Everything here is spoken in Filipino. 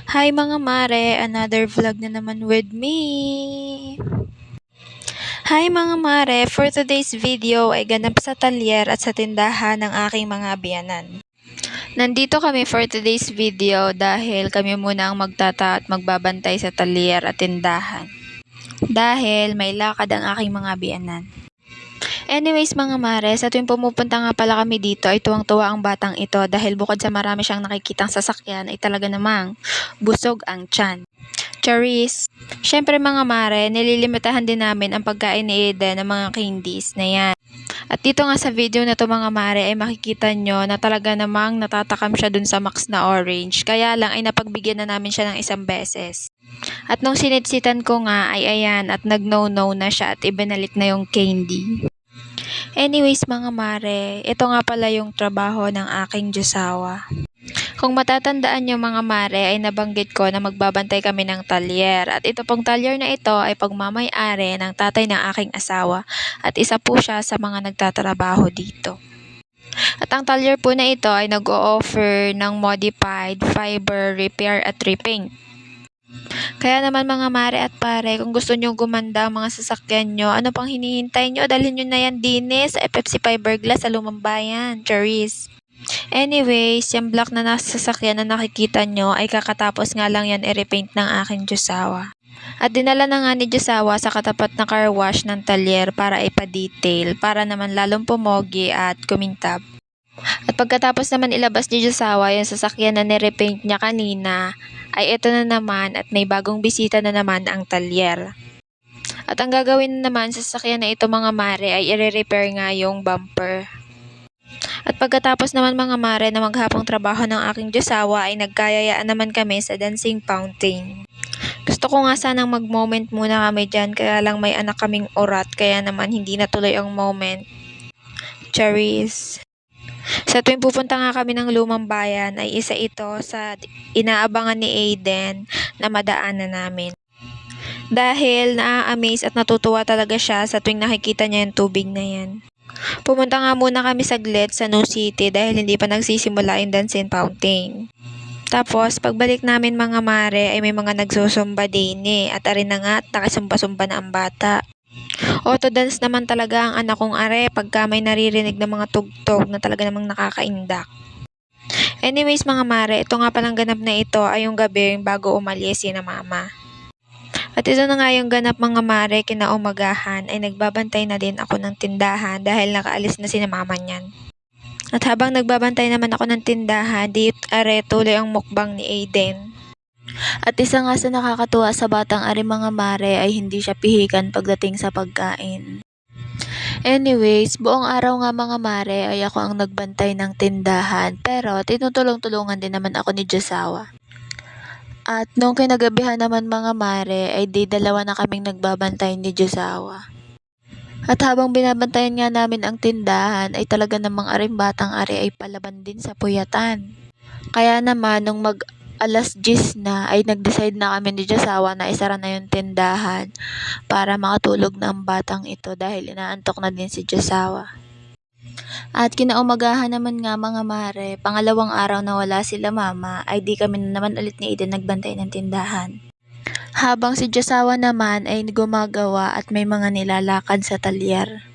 Hi mga mare, another vlog na naman with me. Hi mga mare, for today's video ay ganap sa talyer at sa tindahan ng aking mga biyanan. Nandito kami for today's video dahil kami muna ang magtata at magbabantay sa talyer at tindahan. Dahil may lakad ang aking mga biyanan. Anyways mga mare, sa tuwing pumupunta nga pala kami dito ay tuwang-tuwa ang batang ito dahil bukod sa marami siyang nakikitang sasakyan ay talaga namang busog ang tiyan. Charis. Syempre mga mare, nililimitahan din namin ang pagkain ni Eden ng mga candies na yan. At dito nga sa video na to mga mare ay makikita nyo na talaga namang natatakam siya dun sa Max na orange. Kaya lang ay napagbigyan na namin siya ng isang beses. At nung sinitsitan ko nga ay ayan at nag-no-no na siya at ibinalik na yung candy. Anyways mga mare, ito nga pala yung trabaho ng aking Diyosawa. Kung matatandaan nyo mga mare ay nabanggit ko na magbabantay kami ng talyer at ito pong talyer na ito ay pagmamay-ari ng tatay ng aking asawa at isa po siya sa mga nagtatrabaho dito. At ang talyer po na ito ay nag-o-offer ng modified fiber repair at repaint. Kaya naman mga mare at pare, kung gusto nyo gumanda ang mga sasakyan nyo, ano pang hinihintay nyo? Dalhin nyo na yan dinis sa FFC Fiberglass sa Lumang Bayan, Charis. Anyways, yung black na nasa sasakyan na nakikita nyo ay kakatapos nga lang yan i-repaint ng aking Diyosawa. At dinala na nga ni Diyosawa sa katapat na car wash ng talyer para ipa-detail para naman lalong pumogi at kumintab. At pagkatapos naman ilabas ni Diyosawa yung sasakyan na nirepaint niya kanina, ay ito na naman at may bagong bisita na naman ang talyer. At ang gagawin naman sa sasakyan na ito mga mare ay i-repair nga yung bumper. At pagkatapos naman mga mare na maghapong trabaho ng aking Diyosawa ay nagkayayaan naman kami sa dancing fountain. Gusto ko nga sanang mag-moment muna kami dyan kaya lang may anak kaming urat kaya naman hindi natuloy ang moment. Charis. Sa tuwing pupunta nga kami ng Lumang Bayan ay isa ito sa inaabangan ni Aiden na madaanan namin. Dahil naa-amaze at natutuwa talaga siya sa tuwing nakikita niya yung tubig na yan. Pumunta nga muna kami saglit sa New City dahil hindi pa nagsisimula yung dancing fountain. Tapos, pagbalik namin mga mare ay may mga nagsusumba din at arin na nga at nakisumba-sumba na ang bata. Auto dance naman talaga ang anak kong are pagka may naririnig ng mga tugtog na talaga namang nakakaindak. Anyways mga mare, ito nga palang ganap na ito ay yung gabi bago umalis si na mama. At ito na nga yung ganap mga mare, kinaumagahan ay nagbabantay na din ako ng tindahan dahil nakaalis na si na mama niyan. At habang nagbabantay naman ako ng tindahan, di are tuloy ang mukbang ni Aiden. At isa nga sa nakakatuwa sa batang ari mga mare ay hindi siya pihikan pagdating sa pagkain. Anyways, buong araw nga mga mare ay ako ang nagbantay ng tindahan pero tinutulong-tulungan din naman ako ni Diyosawa. At nung kinagabihan naman mga mare ay di dalawa na kaming nagbabantay ni Diyosawa. At habang binabantayan nga namin ang tindahan ay talaga namang aring batang ari ay palaban din sa puyatan. Kaya naman nung alas 10 na ay nag-decide na kami ni Diyosawa na isara na yung tindahan para makatulog na ang batang ito dahil inaantok na din si Diyosawa. At kinaumagahan naman nga mga mare, pangalawang araw na wala sila mama ay di kami na naman ulit ni Eden nagbantay ng tindahan. Habang si Diyosawa naman ay gumagawa at may mga nilalakad sa talyer.